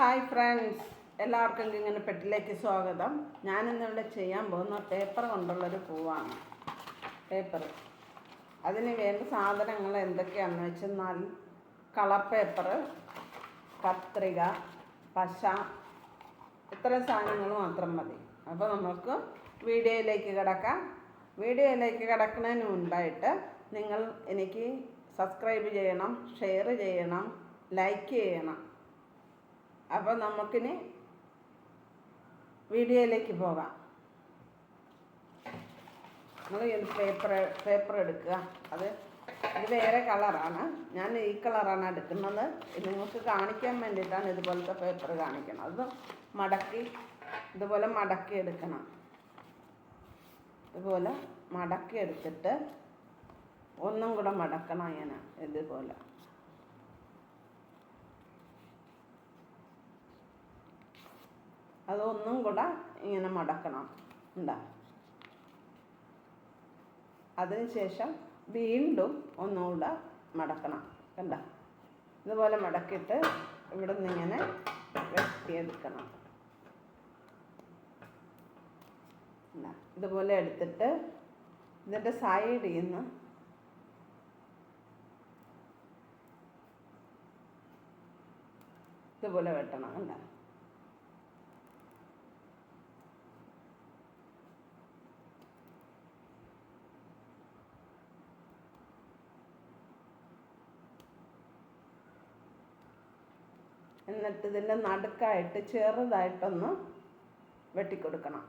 Hi friends, എല്ലാവർക്കും ഇങ്ങനെ പെട്ടിലേക്ക് സ്വാഗതം. ഞാനിന്നിവിടെ ചെയ്യാൻ പോകുന്ന പേപ്പർ കൊണ്ടുള്ളൊരു പൂവാണ്. അതിന് വേണ്ട സാധനങ്ങൾ എന്തൊക്കെയാണെന്ന് വെച്ചെന്നാൽ കളർ പേപ്പർ, കത്രിക, പശ, ഇത്രയും സാധനങ്ങൾ മാത്രം മതി. അപ്പോൾ നമുക്ക് വീഡിയോയിലേക്ക് കിടക്കാം. വീഡിയോയിലേക്ക് കിടക്കുന്നതിന് മുൻപായിട്ട് നിങ്ങൾ എനിക്ക് സബ്സ്ക്രൈബ് ചെയ്യണം, ഷെയർ ചെയ്യണം, ലൈക്ക് ചെയ്യണം. അപ്പോൾ നമുക്കിനി വീഡിയോയിലേക്ക് പോകാം. നമ്മൾ പേപ്പർ എടുക്കുക. ഇത് വേറെ കളറാണ്. ഞാൻ ഈ കളറാണ് എടുക്കുന്നത്. ഇത് നിങ്ങൾക്ക് കാണിക്കാൻ വേണ്ടിയിട്ടാണ് ഇതുപോലത്തെ പേപ്പർ കാണിക്കണം. അത് ഇതുപോലെ മടക്കി എടുക്കണം. ഇതുപോലെ മടക്കി എടുത്തിട്ട് ഒന്നും കൂടെ മടക്കണം. ഇങ്ങനെ ഇതുപോലെ അതൊന്നും കൂടെ ഇങ്ങനെ മടക്കണം. അതിനുശേഷം വീണ്ടും ഒന്നുകൂടെ മടക്കണം. ഇതുപോലെ മടക്കിയിട്ട് ഇവിടെ നിന്ന് ഇങ്ങനെ വെട്ടിയെടുക്കണം. ഇതുപോലെ എടുത്തിട്ട് ഇതിൻ്റെ സൈഡിൽ നിന്ന് ഇതുപോലെ വെട്ടണം. എന്നിട്ട് ഇതിൻ്റെ നടുക്കായിട്ട് ചെറുതായിട്ടൊന്ന് വെട്ടിക്കൊടുക്കണം.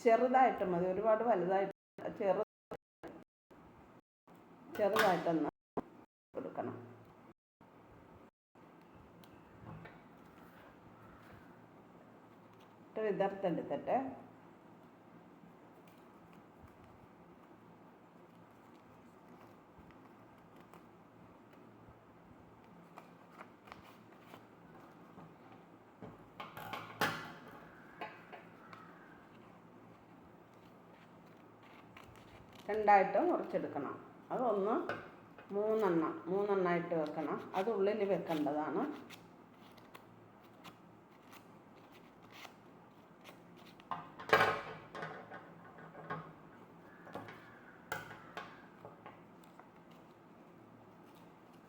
ചെറുതായിട്ട് മതി, ഒരുപാട് വലുതായിട്ട് ചെറുതായിട്ടൊന്ന് കൊടുക്കണം. വിതർത്തെടുത്തിട്ട് രണ്ടായിട്ട് മുറിച്ചെടുക്കണം. അതൊന്ന് മൂന്നെണ്ണമായിട്ട് വെക്കണം. അത് ഉള്ളിൽ വെക്കേണ്ടതാണ്.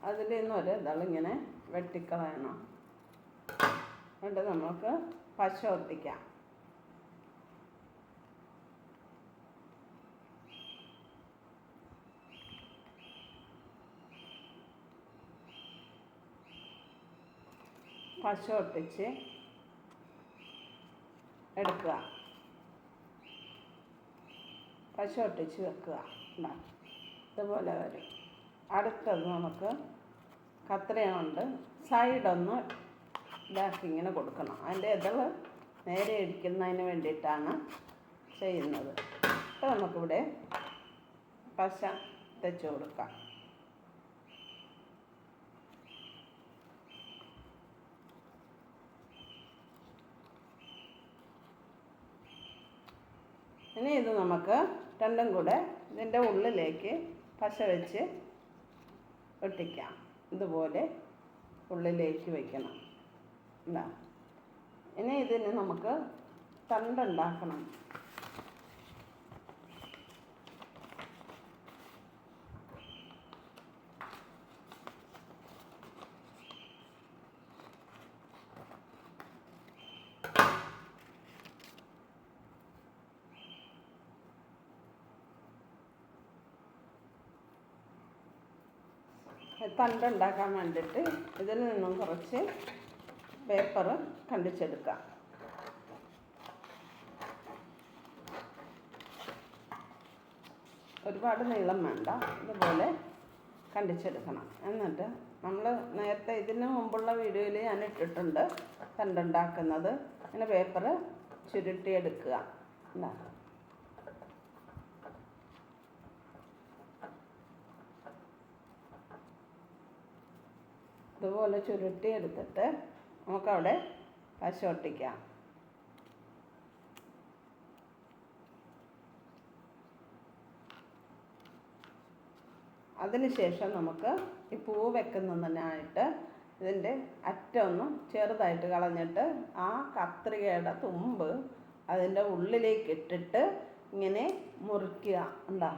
അതിൽ നിന്നൊരു ഇതളിങ്ങനെ വെട്ടിക്കളയണം. എന്നിട്ട് നമുക്ക് പശ ഒട്ടിക്കാം. പശ ഒട്ടിച്ച് എടുക്കുക. പശ ഒട്ടിച്ച് വെക്കുക. ഇതുപോലെ വരും. അടുത്തത് നമുക്ക് കത്രിക കൊണ്ട് സൈഡൊന്ന് ഇതാക്കി ഇങ്ങനെ കൊടുക്കണം. അതിൻ്റെ ഇതള് നേരെ ഇരിക്കുന്നതിന് വേണ്ടിയിട്ടാണ് ചെയ്യുന്നത്. അപ്പോൾ നമുക്കിവിടെ പശ തെച്ച് കൊടുക്കാം. ഇനി ഇത് നമുക്ക് രണ്ടും കൂടെ ഇതിൻ്റെ ഉള്ളിലേക്ക് പശ വെച്ച് ഒട്ടിക്കാം. ഇതുപോലെ ഉള്ളിലേക്ക് വയ്ക്കണം. ഇനി ഇതിന് നമുക്ക് തണ്ടുണ്ടാക്കണം. തണ്ടുണ്ടാക്കാൻ വേണ്ടിയിട്ട് ഇതിൽ നിന്നും കുറച്ച് പേപ്പർ കണ്ടിച്ചെടുക്കാം. ഒരുപാട് നീളം വേണ്ട, ഇതുപോലെ കണ്ടിച്ചെടുക്കണം. എന്നിട്ട് നമ്മൾ നേരത്തെ ഇതിന് മുമ്പുള്ള വീഡിയോയിൽ ഞാൻ ഇട്ടിട്ടുണ്ട് തണ്ടുണ്ടാക്കുന്നത്. അങ്ങനെ പേപ്പർ ചുരുട്ടിയെടുക്കുക. ഇതുപോലെ ചുരുട്ടി എടുത്തിട്ട് നമുക്കവിടെ പശ ഒട്ടിക്കാം. അതിനുശേഷം നമുക്ക് ഈ പൂ വെക്കുന്നതിനായിട്ട് ഇതിൻ്റെ അറ്റമൊന്ന് ചെറുതായിട്ട് കളഞ്ഞിട്ട് ആ കത്രികയുടെ തുമ്പ് അതിൻ്റെ ഉള്ളിലേക്ക് ഇട്ടിട്ട് ഇങ്ങനെ മുറിക്കുക. എന്താ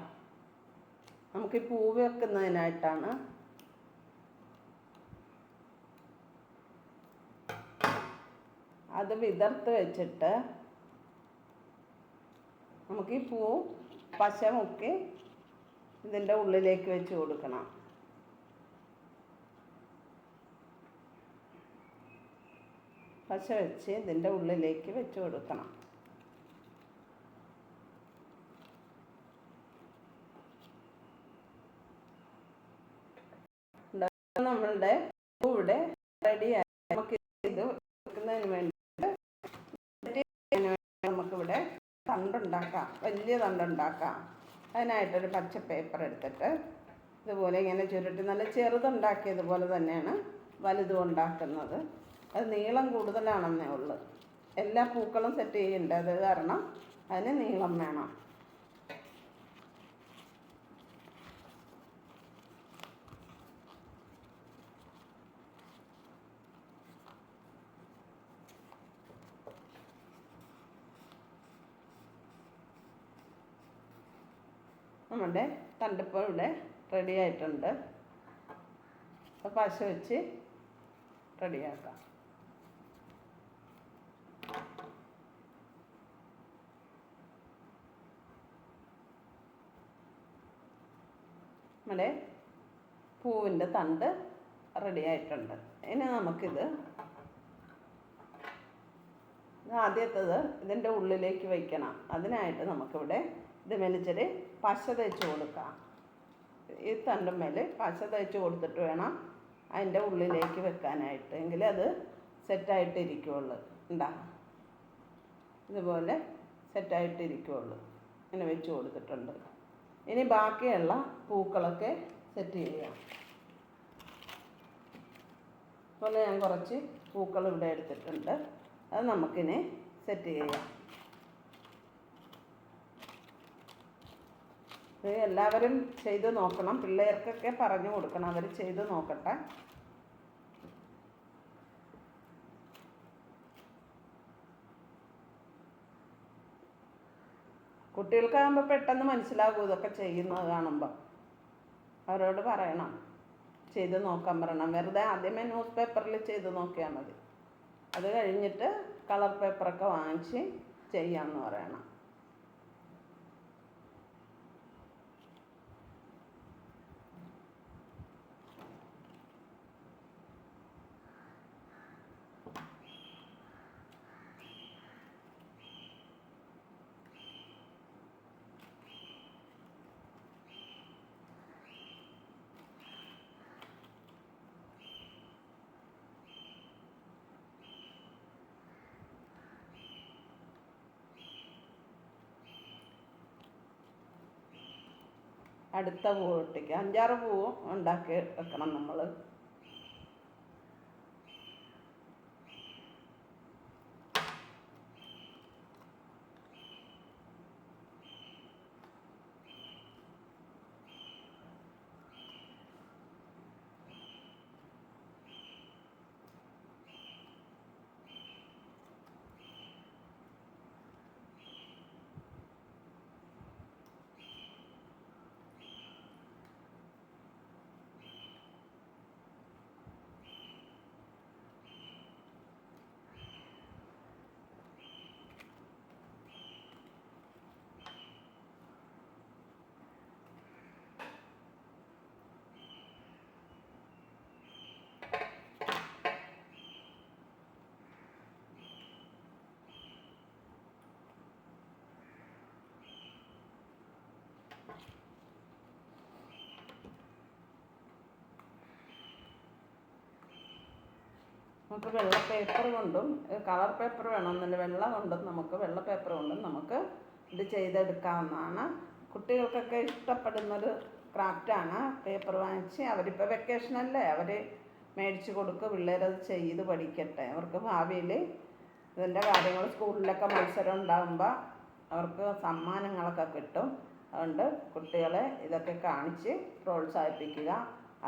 നമുക്ക് ഈ പൂവ് വെക്കുന്നതിനായിട്ടാണ്. അത് വിതർത്ത് വെച്ചിട്ട് നമുക്ക് ഈ പൂ പശ മുക്കി ഇതിൻ്റെ ഉള്ളിലേക്ക് വെച്ച് കൊടുക്കണം. പശ വെച്ച് ഇതിൻ്റെ ഉള്ളിലേക്ക് വെച്ച് കൊടുക്കണം. നമ്മളുടെ പൂ ഇവിടെ റെഡിയായി. നമുക്ക് ഇത് വെക്കുന്നതിന് വേണ്ടി നമുക്കിവിടെ തണ്ടുണ്ടാക്കാം, വലിയ തണ്ടുണ്ടാക്കാം. അതിനായിട്ടൊരു പച്ച പേപ്പർ എടുത്തിട്ട് ഇതുപോലെ ഇങ്ങനെ ചുരുട്ടി നല്ല ചെറുതുണ്ടാക്കിയതുപോലെ തന്നെയാണ് വലുതും ഉണ്ടാക്കുന്നത്. അത് നീളം കൂടുതലാണെന്നേ ഉള്ളൂ. എല്ലാ പൂക്കളും സെറ്റ് ചെയ്യേണ്ടത് കാരണം അതിന് നീളം വേണം. നമ്മുടെ തണ്ടിപ്പം ഇവിടെ റെഡി ആയിട്ടുണ്ട്. പശ വെച്ച് റെഡിയാക്കാം. നമ്മുടെ പൂവിൻ്റെ തണ്ട് റെഡി ആയിട്ടുണ്ട്. ഇനി നമുക്കിത് ആദ്യത്തേത് ഇതിൻ്റെ ഉള്ളിലേക്ക് വയ്ക്കണം. അതിനായിട്ട് നമുക്കിവിടെ ഇത് മേലിച്ചിരി പശ തേച്ച് കൊടുക്കാം. ഈ തണ്ടുമ്മേൽ പശ തേച്ച് കൊടുത്തിട്ട് വേണം അതിൻ്റെ ഉള്ളിലേക്ക് വെക്കാനായിട്ട്. എങ്കിലേ അത് സെറ്റായിട്ടിരിക്കുകയുള്ളു. ഉണ്ടാ ഇതുപോലെ സെറ്റായിട്ടിരിക്കുകയുള്ളു. ഇങ്ങനെ വെച്ച് കൊടുത്തിട്ടുണ്ട്. ഇനി ബാക്കിയുള്ള പൂക്കളൊക്കെ സെറ്റ് ചെയ്യാം. അതുപോലെ ഞാൻ കുറച്ച് പൂക്കൾ ഇവിടെ എടുത്തിട്ടുണ്ട്. അത് നമുക്കിനി സെറ്റ് ചെയ്യാം. ഇത് എല്ലാവരും ചെയ്ത് നോക്കണം. പിള്ളേർക്കൊക്കെ പറഞ്ഞു കൊടുക്കണം, അവർ ചെയ്ത് നോക്കട്ടെ. കുട്ടികൾക്കാകുമ്പോൾ പെട്ടെന്ന് മനസ്സിലാകും ഇതൊക്കെ ചെയ്യുന്നത് കാണുമ്പോൾ. അവരോട് പറയണം, ചെയ്ത് നോക്കാൻ പറയണം. വെറുതെ ആദ്യമേ ന്യൂസ് പേപ്പറിൽ ചെയ്ത് നോക്കിയാൽ മതി. അത് കഴിഞ്ഞിട്ട് കളർ പേപ്പറൊക്കെ വാങ്ങിച്ച് ചെയ്യാമെന്ന് പറയണം. അടുത്ത പൂവ് ഒട്ടിക്കുക. 5-6 പൂവ് ഉണ്ടാക്കി വെക്കണം നമ്മൾ. നമുക്ക് വെള്ള പേപ്പർ കൊണ്ടും കളർ പേപ്പർ വേണമെന്നില്ല, വെള്ള കൊണ്ടും നമുക്ക് വെള്ള പേപ്പർ കൊണ്ടും നമുക്ക് ഇത് ചെയ്തെടുക്കാവുന്നതാണ്. കുട്ടികൾക്കൊക്കെ ഇഷ്ടപ്പെടുന്നൊരു ക്രാഫ്റ്റാണ്. പേപ്പർ വാങ്ങിച്ച് അവരിപ്പോൾ വെക്കേഷനല്ലേ, അവർ മേടിച്ച് കൊടുക്കുക. പിള്ളേരത് ചെയ്ത് പഠിക്കട്ടെ. അവർക്ക് ഭാവിയിൽ ഇതിൻ്റെ കാര്യങ്ങൾ സ്കൂളിലൊക്കെ മത്സരം ഉണ്ടാകുമ്പോൾ അവർക്ക് സമ്മാനങ്ങളൊക്കെ കിട്ടും. അതുകൊണ്ട് കുട്ടികളെ ഇതൊക്കെ കാണിച്ച് പ്രോത്സാഹിപ്പിക്കുക.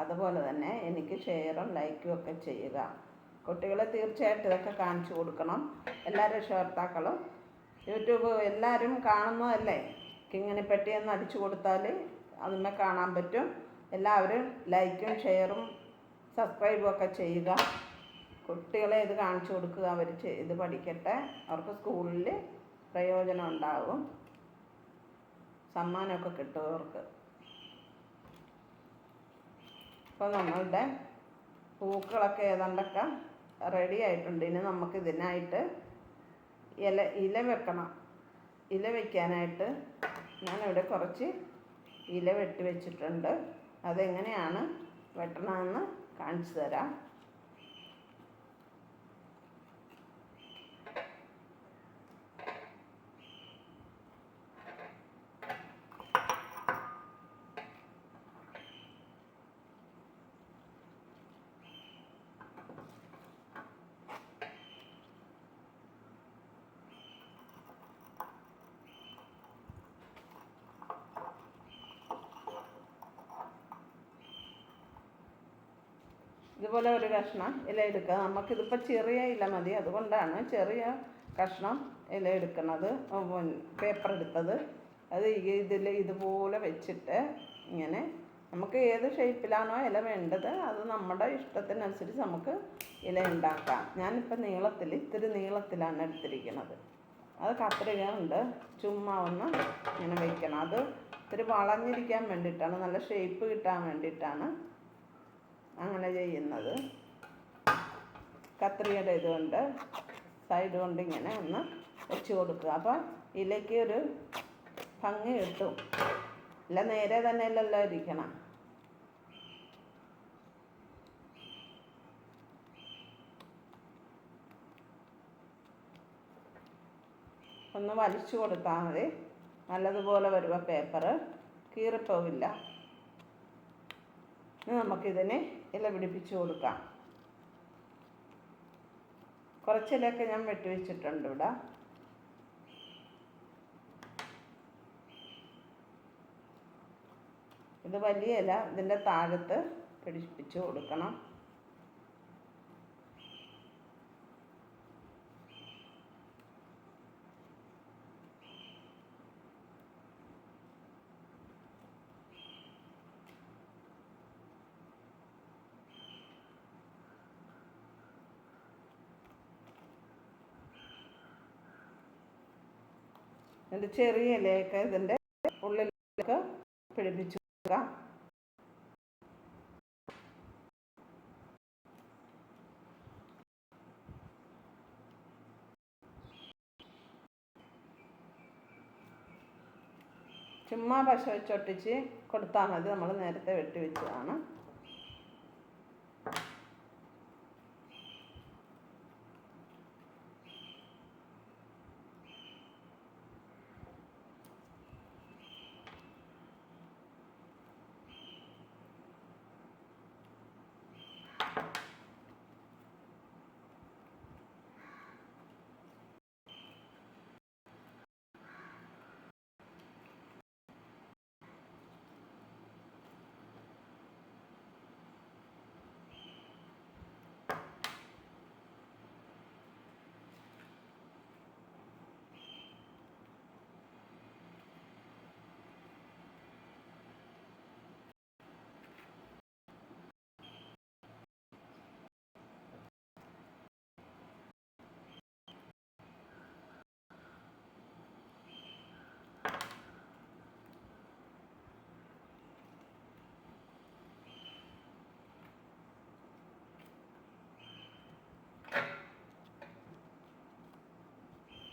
അതുപോലെ തന്നെ എനിക്ക് ഷെയറും ലൈക്കും ഒക്കെ ചെയ്യുക. കുട്ടികളെ തീർച്ചയായിട്ടും ഇതൊക്കെ കാണിച്ചു കൊടുക്കണം. എല്ലാ രക്ഷകർത്താക്കളും യൂട്യൂബ് എല്ലാവരും കാണുന്നതല്ലേ. കിങ്ങിണിപ്പെട്ടി എന്ന് അടിച്ചു കൊടുത്താൽ അതിന്മേൽ കാണാൻ പറ്റും. എല്ലാവരും ലൈക്കും ഷെയറും സബ്സ്ക്രൈബും ഒക്കെ ചെയ്യുക. കുട്ടികളെ ഇത് കാണിച്ചു കൊടുക്കുക. അവർ ഇത് പഠിക്കട്ടെ. അവർക്ക് സ്കൂളിൽ പ്രയോജനം ഉണ്ടാകും. സമ്മാനമൊക്കെ കിട്ടും അവർക്ക്. അപ്പോൾ നമ്മളുടെ പൂക്കളൊക്കെ ഏതാണ്ടൊക്കെ റെഡി ആയിട്ടുണ്ട്. ഇനി നമുക്ക് ഇതിനായിട്ട് ഇല വെക്കണം. ഇല വയ്ക്കാനായിട്ട് ഞാനിവിടെ കുറച്ച് ഇല വെട്ടി വെച്ചിട്ടുണ്ട്. അതെങ്ങനെയാണ് വെട്ടണമെന്ന് കാണിച്ചു തരാം. ഇതുപോലെ ഒരു കഷ്ണം ഇല എടുക്കുക. നമുക്കിതിപ്പോൾ ചെറിയ ഇല മതി, അതുകൊണ്ടാണ് ചെറിയ കഷ്ണം ഇല എടുക്കുന്നത്. പേപ്പർ എടുത്തത് അത് ഇതുപോലെ വെച്ചിട്ട് ഇങ്ങനെ നമുക്ക് ഏത് ഷേപ്പിലാണോ ഇല വേണ്ടത് അത് നമ്മുടെ ഇഷ്ടത്തിനനുസരിച്ച് നമുക്ക് ഇല ഉണ്ടാക്കാം. ഞാനിപ്പോൾ ഇത്തിരി നീളത്തിലാണ് എടുത്തിരിക്കുന്നത്. അത് കത്രിക കൊണ്ട് ചുമ്മാ ഒന്ന് ഇങ്ങനെ വയ്ക്കണം. അത് ഇത്തിരി വളഞ്ഞിരിക്കാൻ വേണ്ടിയിട്ടാണ്, നല്ല ഷേപ്പ് കിട്ടാൻ വേണ്ടിയിട്ടാണ് അങ്ങനെ ചെയ്യുന്നത്. കത്രികയുടെ ഇതുകൊണ്ട് സൈഡ് കൊണ്ട് ഇങ്ങനെ ഒന്ന് വെച്ച് കൊടുക്കുക. അപ്പോൾ ഇലയ്ക്ക് ഒരു ഭംഗി കിട്ടും. ഇല്ല നേരെ തന്നെ അല്ലല്ലോ ഇരിക്കണം. ഒന്ന് വലിച്ചു കൊടുത്താൽ മതി. നല്ലതുപോലെ വരുമ്പോൾ പേപ്പർ കീറിപ്പോവില്ല. നമുക്കിതിനെ ഇല പിടിപ്പിച്ച് കൊടുക്കാം. കുറച്ചിലൊക്കെ ഞാൻ വെട്ടി വെച്ചിട്ടുണ്ട് ഇവിടെ. ഇത് വലിയ ഇല ഇതിൻ്റെ താഴത്ത് പിടിപ്പിച്ച് കൊടുക്കണം. ഇതിൻ്റെ ചെറിയ ഇലയൊക്കെ ഇതിൻ്റെ ഉള്ളിലേക്ക് പിടിപ്പിച്ച് കൊടുക്കുക. ചുമ്മാ പശ വെച്ചൊട്ടിച്ച് കൊടുത്താൽ മതി. നമ്മൾ നേരത്തെ വെട്ടി വെച്ചതാണ്.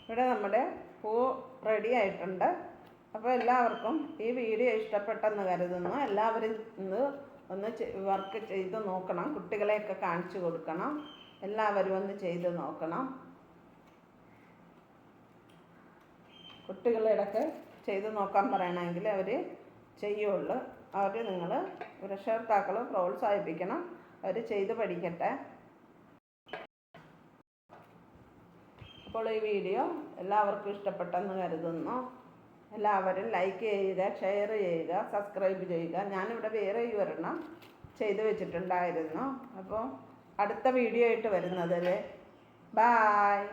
ഇവിടെ നമ്മുടെ പൂ റെഡി ആയിട്ടുണ്ട്. അപ്പോൾ എല്ലാവർക്കും ഈ വീഡിയോ ഇഷ്ടപ്പെട്ടെന്ന് കരുതുന്നു. എല്ലാവരും ഒന്ന് വർക്ക് ചെയ്ത് നോക്കണം. കുട്ടികളെയൊക്കെ കാണിച്ചു കൊടുക്കണം. എല്ലാവരും ഒന്ന് ചെയ്ത് നോക്കണം. കുട്ടികളിടയ്ക്ക് ചെയ്ത് നോക്കാൻ പറയണമെങ്കിൽ അവർ ചെയ്യുള്ളൂ. നിങ്ങൾ രക്ഷകർത്താക്കൾ പ്രോത്സാഹിപ്പിക്കണം. അവർ ചെയ്ത് പഠിക്കട്ടെ. അപ്പോൾ ഈ വീഡിയോ എല്ലാവർക്കും ഇഷ്ടപ്പെട്ടെന്ന് കരുതുന്നു. എല്ലാവരും ലൈക്ക് ചെയ്യുക, ഷെയർ ചെയ്യുക, സബ്സ്ക്രൈബ് ചെയ്യുക. ഞാനിവിടെ വേറെ ഒരെണ്ണം ചെയ്ത് വെച്ചിട്ടുണ്ടായിരുന്നു. അപ്പോൾ അടുത്ത വീഡിയോ ആയിട്ട് വരുന്നത് വരെ ബായ്.